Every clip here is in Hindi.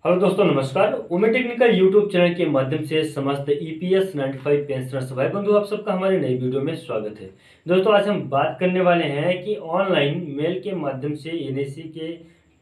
हेलो दोस्तों, नमस्कार। उमेद टेक्निकल यूट्यूब चैनल के माध्यम से समस्त ईपीएस 95 पेंशनर्स भाई बंधु आप सबका हमारे नई वीडियो में स्वागत है। दोस्तों, आज हम बात करने वाले हैं कि ऑनलाइन मेल के माध्यम से एनएससी के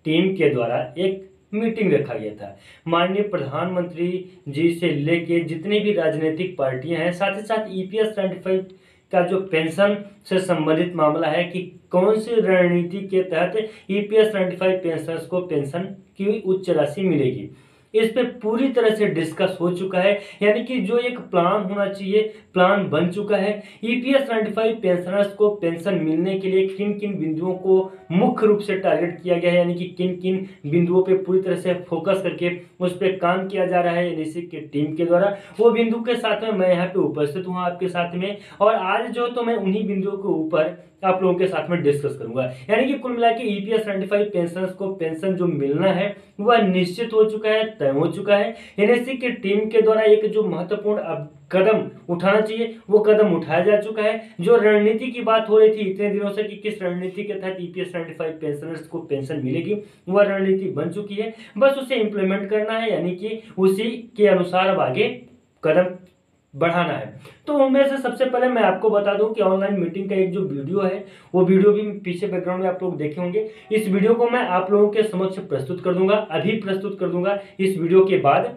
टीम के द्वारा एक मीटिंग रखा गया था। माननीय प्रधानमंत्री जी से लेके जितनी भी राजनीतिक पार्टियां हैं, साथ ही साथ ईपीएस 95 का जो पेंशन से संबंधित मामला है कि कौन सी रणनीति के तहत ईपीएस 95 पेंशनर्स को पेंशन की उच्च राशि मिलेगी, इस पे पूरी तरह से डिस्कस हो चुका है। यानी कि जो एक प्लान होना चाहिए, प्लान बन चुका है। ईपीएस 95 पेंशनर्स को पेंशन मिलने के लिए किन किन बिंदुओं को मुख्य रूप से टारगेट किया गया है, यानी कि किन किन बिंदुओं पे पूरी तरह से फोकस करके उस पर काम किया जा रहा है एनएससी की टीम के द्वारा, वो बिंदु के साथ में मैं यहाँ पे उपस्थित हूँ आपके साथ में। और आज जो तो मैं उन्हीं बिंदुओं के ऊपर आप लोगों के साथ में डिस्कस करूंगा। यानी कि कुल मिला के ईपीएस 95 पेंशनर्स को पेंशन जो मिलना है वह निश्चित हो चुका है, तय हो चुका है। एनएससी की टीम के द्वारा एक जो महत्वपूर्ण अब कदम उठाना चाहिए वो कदम उठाया जा चुका है। जो रणनीति की बात हो रही थी इतने दिनों से कि किस रणनीति के तहत ईपीएस 95 पेंशनर्स को पेंशन मिलेगी, वह रणनीति बन चुकी है। बस उसे इंप्लीमेंट करना है, यानी कि उसी के अनुसार अब आगे कदम बढ़ाना है। तो उनमें से सबसे पहले मैं आपको बता दूं कि ऑनलाइन मीटिंग का एक जो वीडियो है वो वीडियो भी पीछे बैकग्राउंड में आप लोग देखे होंगे। इस वीडियो को मैं आप लोगों के समक्ष प्रस्तुत कर दूंगा, अभी प्रस्तुत कर दूंगा। इस वीडियो के बाद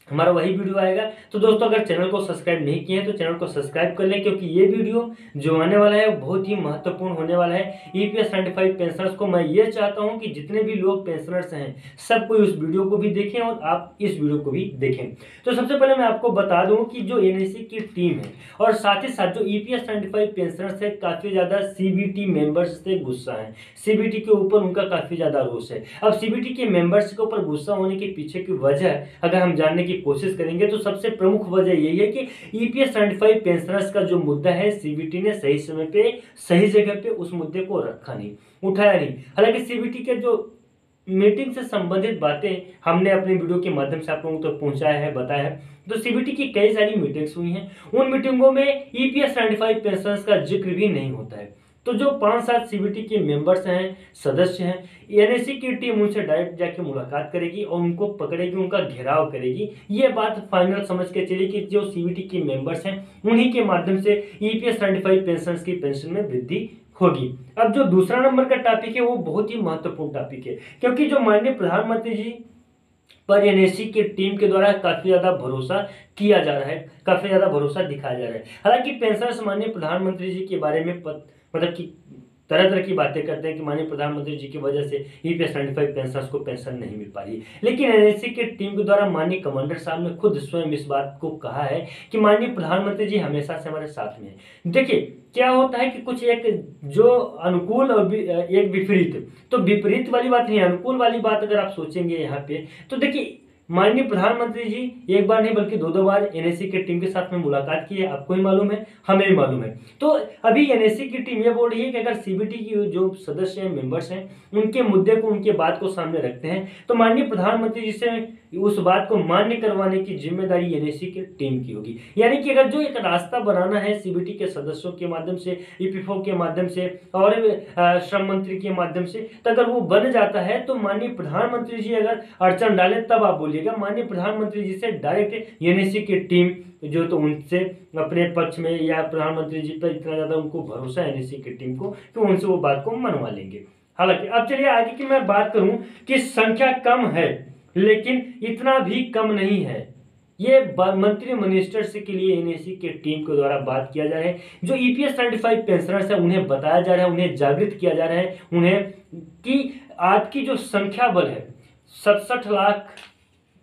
हमारा वही वीडियो आएगा। तो दोस्तों, अगर चैनल को सब्सक्राइब नहीं किए हैं तो चैनल को सब्सक्राइब कर लें, क्योंकि ये वीडियो जो आने वाला है वो बहुत ही महत्वपूर्ण होने वाला है ईपीएस 95 पेंशनर्स को। मैं ये चाहता हूं कि जितने भी लोग पेंशनर्स हैं सब कोई उस वीडियो को भी देखें और आप इस वीडियो को भी देखें। तो सबसे पहले मैं आपको बता दूं कि जो एनएससी की टीम है और साथ ही साथ जो ईपीएस 95 पेंशनर्स है, काफी ज्यादा सीबीटी मेंबर्स से गुस्सा है। सीबीटी के ऊपर उनका काफी ज्यादा रोष है। अब सीबीटी के मेंबर्स के ऊपर गुस्सा होने के पीछे की वजह अगर हम जानने की कोशिश करेंगे तो सबसे प्रमुख वजह यही है कि ईपीएस 95 पेंशनर्स का जो मुद्दा है सीबीटी ने सही समय पे सही जगह पे उस मुद्दे को रखा नहीं, उठाया नहीं। हालांकि सीबीटी के जो मीटिंग से संबंधित बातें हमने अपने वीडियो के माध्यम से आप लोगों तक पहुंचाया है, बताया है। तो सीबीटी की कई सारी मीटिंग्स हुई हैं, उन मीटिंगों में ईपीएस 95 पेंशनर्स का जिक्र भी नहीं होता है। तो जो 5-7 सीबीटी के मेंबर्स हैं, सदस्य हैं, एनएससी की टीम उनसे डायरेक्ट जाके मुलाकात करेगी और उनको पकड़ेगी, उनका घेराव करेगी। ये बात फाइनल समझ के चलिए कि जो सीबीटी के मेंबर्स हैं उन्हीं के माध्यम से ईपीएस 95 पेंशनर्स की पेंशन में वृद्धि होगी। अब जो दूसरा नंबर का टॉपिक है वो बहुत ही महत्वपूर्ण टॉपिक है, क्योंकि जो माननीय प्रधानमंत्री जी पर एनएससी की टीम के द्वारा काफी ज्यादा भरोसा किया जा रहा है, काफी ज्यादा भरोसा दिखाया जा रहा है। हालांकि पेंशनर्स माननीय प्रधानमंत्री जी के बारे में मतलब कि तरह तरह की बातें करते हैं कि माननीय प्रधानमंत्री जी की वजह से ईपीएस 95 पेंशनर्स को पेंशन नहीं मिल पा रही। लेकिन एनएससी की टीम के द्वारा माननीय कमांडर साहब ने खुद स्वयं इस बात को कहा है कि माननीय प्रधानमंत्री जी हमेशा से हमारे साथ में है। देखिए क्या होता है कि कुछ एक जो अनुकूल और एक विपरीत, तो विपरीत वाली बात नहीं, अनुकूल वाली बात अगर आप सोचेंगे यहाँ पे तो देखिए माननीय प्रधानमंत्री जी एक बार नहीं बल्कि दो बार एनएससी की टीम के साथ में मुलाकात की है। आपको ही मालूम है, हमें भी मालूम है। तो अभी एनएससी की टीम ये बोल रही है कि अगर सीबीटी की जो सदस्य हैं, मेंबर्स हैं, उनके मुद्दे को, उनके बात को सामने रखते हैं तो माननीय प्रधानमंत्री जी से उस बात को मान्य करवाने की जिम्मेदारी एनएससी की टीम की होगी। यानी कि अगर जो एक रास्ता बनाना है सीबीटी के सदस्यों के माध्यम से, ईपीएफओ के माध्यम से और श्रम मंत्री के माध्यम से, तो अगर वो बन जाता है तो माननीय प्रधानमंत्री जी अगर अड़चन डालें तब आप बोलिएगा। माननीय प्रधानमंत्री जी से डायरेक्ट एनएससी की टीम जो तो उनसे अपने पक्ष में या प्रधानमंत्री जी पर इतना ज्यादा उनको भरोसा है एनएससी की टीम को कि उनसे वो बात को मनवा लेंगे। हालांकि अब चलिए आगे की मैं बात करूं कि संख्या कम है लेकिन इतना भी कम नहीं है। ये मंत्री मिनिस्टर्स के लिए एनएससी के टीम के द्वारा बात किया जा रहा है। जो ईपीएस 95 पेंशनर्स है उन्हें बताया जा रहा है, उन्हें जागृत किया जा रहा है उन्हें कि आपकी जो संख्या बल है 67 लाख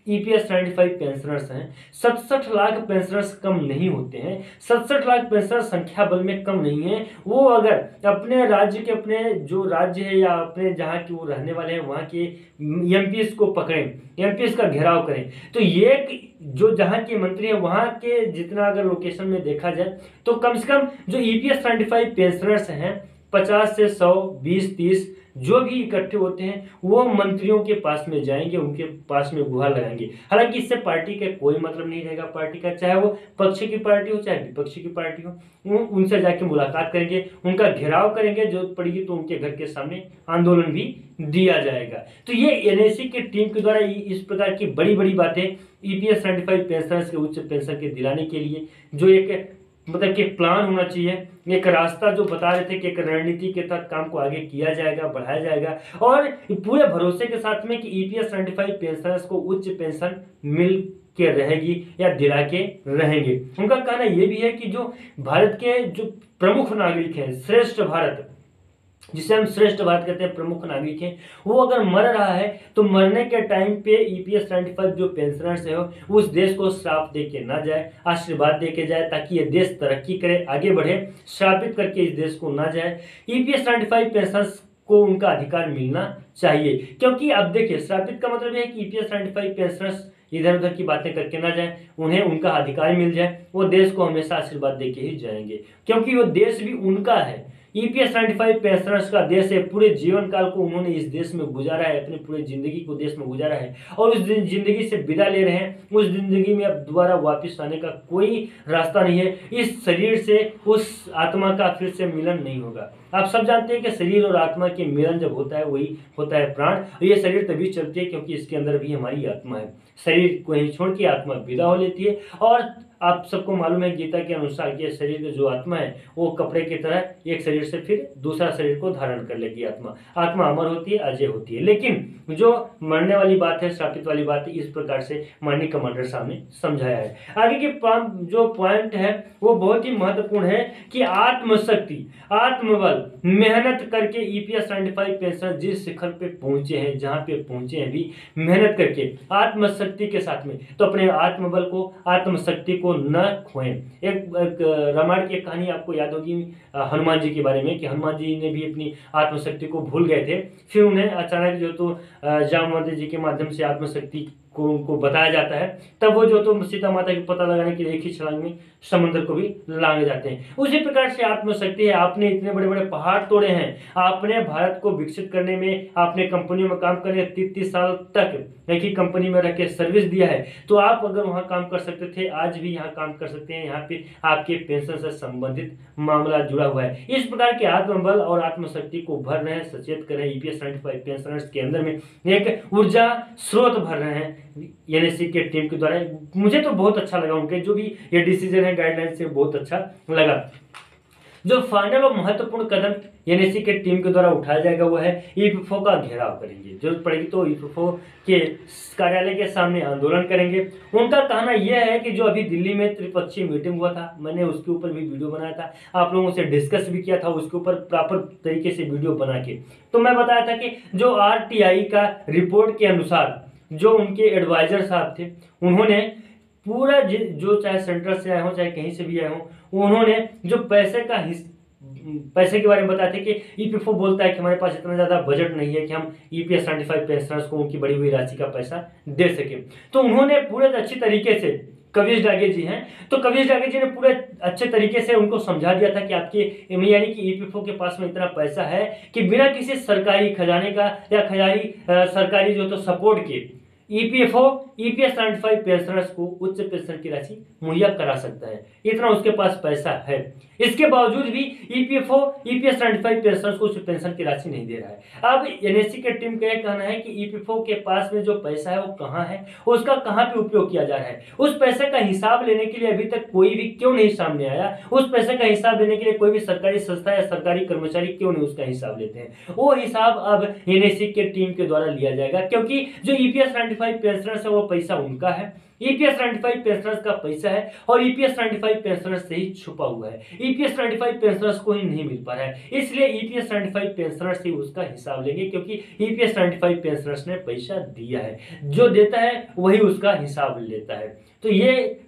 ईपीएस 95 पेंशनर्स हैं। 67 लाख पेंशनर्स कम नहीं होते हैं, 67 लाख पेंशनर संख्या बल में कम नहीं है। वो अगर अपने राज्य के, अपने जो राज्य है या अपने जहाँ के वो रहने वाले हैं वहाँ के एमपीएस को पकड़ें, एमपीएस का घेराव करें, तो ये जो जहाँ के मंत्री हैं वहाँ के जितना अगर लोकेशन में देखा जाए तो कम से कम जो ईपीएस 95 पेंशनर्स हैं 50 से 100, 20, 30 जो भी इकट्ठे होते हैं वो मंत्रियों के पास में जाएंगे, उनके पास में गुहार लगाएंगे। हालांकि इससे पार्टी का कोई मतलब नहीं रहेगा, पार्टी का चाहे वो पक्ष की पार्टी हो चाहे विपक्ष की पार्टी हो, वो उनसे जाके मुलाकात करेंगे, उनका घेराव करेंगे, जरूरत पड़ेगी तो उनके घर के सामने आंदोलन भी दिया जाएगा। तो ये एनएससी की टीम के द्वारा इस प्रकार की बड़ी बड़ी बातें ईपीएस 95 पेंशनर्स के उच्च पेंशन के दिलाने के लिए जो एक मतलब कि प्लान होना चाहिए, एक रास्ता जो बता रहे थे कि एक रणनीति के तहत काम को आगे किया जाएगा, बढ़ाया जाएगा, और पूरे भरोसे के साथ में कि ईपीएस 95 पेंशनर्स को उच्च पेंशन मिल के रहेगी या दिला के रहेंगे। उनका कहना यह भी है कि जो भारत के जो प्रमुख नागरिक हैं, श्रेष्ठ भारत जिसे हम श्रेष्ठ भारत कहते हैं, प्रमुख नागरिक हैं, वो अगर मर रहा है तो मरने के टाइम पे ईपीएस 95 जो पेंशनर्स है उस देश को श्राप दे के ना जाए, आशीर्वाद दे के जाए, ताकि ये देश तरक्की करे, आगे बढ़े। श्रापित करके इस देश को ना जाए। ईपीएस 95 पेंशनर्स को उनका अधिकार मिलना चाहिए, क्योंकि अब देखिए श्रापित का मतलब है कि ईपीएस 95 पेंशनर्स इधर उधर की बातें करके ना जाए, उन्हें उनका अधिकार मिल जाए, वो देश को हमेशा आशीर्वाद दे के ही जाएंगे, क्योंकि वो देश भी उनका है। ईपीएस 95 पेंशनर्स का देश है, पूरे जीवन काल को उन्होंने इस देश में गुजारा है, अपनी पूरी जिंदगी को देश में गुजारा है, और उस जिंदगी से विदा ले रहे हैं। उस जिंदगी में अब दोबारा वापस आने का कोई रास्ता नहीं है। इस शरीर से उस आत्मा का फिर से मिलन नहीं होगा। आप सब जानते हैं कि शरीर और आत्मा के मिलन जब होता है वही होता है प्राण। ये शरीर तभी चलती है क्योंकि इसके अंदर भी हमारी आत्मा है। शरीर को ही छोड़ के आत्मा विदा हो लेती है, और आप सबको मालूम है गीता के अनुसार कि शरीर की जो आत्मा है वो कपड़े की तरह एक शरीर से फिर दूसरा शरीर को धारण कर लेगी। आत्मा अमर होती है, अजय होती है। लेकिन जो मरने वाली बात है, श्रापित वाली बात है, इस प्रकार से माननीय कमांडर साहब ने समझाया है। आगे के जो पॉइंट है वो बहुत ही महत्वपूर्ण है कि आत्मशक्ति, आत्मबल, मेहनत करके ईपीएस 95 पेंशन जिस शिखर पे पहुंचे हैं, जहां पे पहुंचे हैं भी मेहनत करके आत्मशक्ति के साथ में, तो अपने आत्मबल को, आत्मशक्ति को न खोएं। एक रामायण की एक कहानी आपको याद होगी हनुमान जी के बारे में, कि हनुमान जी ने भी अपनी आत्मशक्ति को भूल गए थे। फिर उन्हें अचानक जो तो जामवंत जी के माध्यम से आत्मशक्ति को उनको बताया जाता है, तब वो जो तो सीता माता की पता लगाने के लिए एक ही छलांग में समुद्र को भी लांग जाते हैं। उसी प्रकार से आत्मशक्ति है। आपने इतने बड़े बड़े पहाड़ तोड़े हैं, आपने भारत को विकसित करने में, आपने कंपनियों में काम करने 30 साल तक एक ही कंपनी में रह के सर्विस दिया है, तो आप अगर वहां काम कर सकते थे, आज भी यहाँ काम कर सकते हैं। यहाँ पे आपके पेंशन से संबंधित मामला जुड़ा हुआ है। इस प्रकार के आत्मबल और आत्मशक्ति को भर रहे हैं, सचेत कर रहे हैं। ईपीएस 95 पेंशनर्स के अंदर में एक ऊर्जा स्रोत भर रहे हैं एनएससी के टीम के द्वारा। मुझे तो बहुत अच्छा लगा, उनके जो भी ये डिसीजन है, गाइडलाइन से बहुत अच्छा लगा। जो फाइनल और महत्वपूर्ण कदम एनएससी के टीम के द्वारा उठाया जाएगा वो है ईपीएफओ का घेराव करेंगे। जरूरत पड़ेगी तो ईपीएफओ के कार्यालय के सामने आंदोलन करेंगे। उनका कहना यह है कि जो अभी दिल्ली में त्रिपक्षीय मीटिंग हुआ था, मैंने उसके ऊपर भी वीडियो बनाया था, आप लोगों से डिस्कस भी किया था उसके ऊपर प्रॉपर तरीके से वीडियो बना के। तो मैं बताया था कि जो आरटीआई का रिपोर्ट के अनुसार जो उनके एडवाइजर साहब थे, उन्होंने पूरा जो चाहे सेंटर से आए हो चाहे कहीं से भी आए हो, उन्होंने जो पैसे के बारे में बताया थे कि ईपीएफओ बोलता है कि हमारे पास इतना ज़्यादा बजट नहीं है कि हम ईपीएस 95 पेंशनर्स को उनकी बढ़ी हुई राशि का पैसा दे सके। तो उन्होंने पूरे अच्छी तरीके से, कविश डागे जी हैं, तो कविश डागे जी ने पूरे अच्छे तरीके से उनको समझा दिया था कि आपके यानी कि ईपीएफओ के पास में इतना पैसा है कि बिना किसी सरकारी खजाने का या सरकारी जो तो सपोर्ट के ईपीएफओ ईपीएस 95 पेंशनर्स को उच्च पेंशन की राशि मुहैया करा सकता है। इतना उसके पास पैसा है। इसके बावजूद भी ईपीएफओ ईपीएस 95 पेंशनर्स को उच्च पेंशन की राशि नहीं दे रहा है। अब एनएससी के टीम का यह कहना है कि ईपीएफओ के पास में जो पैसा है वो कहाँ है, उसका कहाँ पे उपयोग किया जा रहा है, उस पैसे का हिसाब लेने के लिए अभी तक कोई भी क्यों नहीं सामने आया। उस पैसे का हिसाब लेने के लिए कोई भी सरकारी संस्था या सरकारी कर्मचारी क्यों नहीं उसका हिसाब लेते हैं। वो हिसाब अब एनएससी के टीम के द्वारा लिया जाएगा, क्योंकि जो ईपीएस 95 पेंशनर्स है वो पैसा उनका है, ईपीएस 95 पेंशनर्स का पैसा है, और ईपीएस 95 पेंशनर्स से ही छुपा हुआ है। ईपीएस 95 पेंशनर्स को ही नहीं मिल पा रहा है, इसलिए ईपीएस 95 पेंशनर्स ही उसका हिसाब लेंगे, क्योंकि ईपीएस 95 पेंशनर्स ने पैसा दिया है, जो देता है वही उसका हिसाब लेता है। तो ये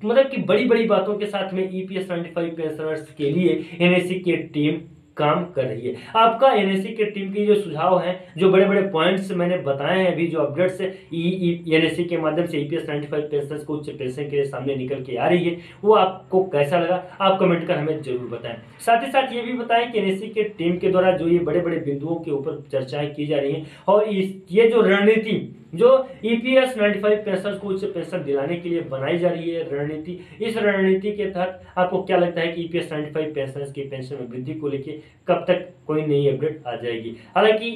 मतलब कि बड़ी बड़ी बातों के साथ में ईपीएस 95 पेंशनर्स के लिए एनएससी की टीम काम कर रही है। आपका एनएससी के टीम की जो सुझाव हैं, जो बड़े बड़े पॉइंट्स मैंने बताए हैं, अभी जो अपडेट्स एनएससी के माध्यम से ईपीएस 95 पेंशनर्स को उच्च पेंशन के लिए सामने निकल के आ रही है, वो आपको कैसा लगा आप कमेंट कर हमें जरूर बताएं। साथ ही साथ ये भी बताएं कि एनएससी के टीम के द्वारा जो ये बड़े बड़े बिंदुओं के ऊपर चर्चाएं की जा रही हैं और ये जो रणनीति जो ईपीएस 95 पेंशनर्स को उच्च पेंशन दिलाने के लिए बनाई जा रही है रणनीति, इस रणनीति के तहत आपको क्या लगता है कि ईपीएस 95 पेंशनर्स की पेंशन में वृद्धि को लेकर कब तक कोई नई अपडेट आ जाएगी? हालांकि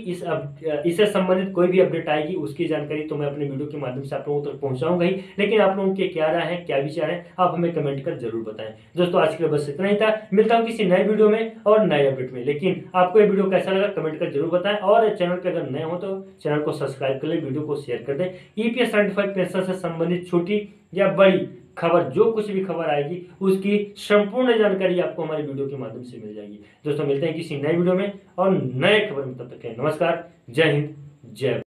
इससे संबंधित कोई भी अपडेट आएगी उसकी जानकारी तो मैं अपने वीडियो के माध्यम से आप लोगों तक पहुंचाऊंगा ही, लेकिन आप लोगों के क्या राय है, क्या विचार है, आप हमें कमेंट कर जरूर बताएं। दोस्तों आज के लिए बस इतना ही था, मिलता हूं किसी नए वीडियो में और नए अपडेट में। लेकिन आपको ये वीडियो कैसा लगा कमेंट कर जरूर बताएं और चैनल पर अगर नए हो तो चैनल को सब्सक्राइब कर ले, वीडियो को शेयर कर दें। ईपीएस 95 पेंशन से संबंधित छोटी या बड़ी खबर, जो कुछ भी खबर आएगी उसकी संपूर्ण जानकारी आपको हमारे वीडियो के माध्यम से मिल जाएगी। दोस्तों मिलते हैं किसी नए वीडियो में और नए खबर में, तब तक के नमस्कार, जय हिंद, जय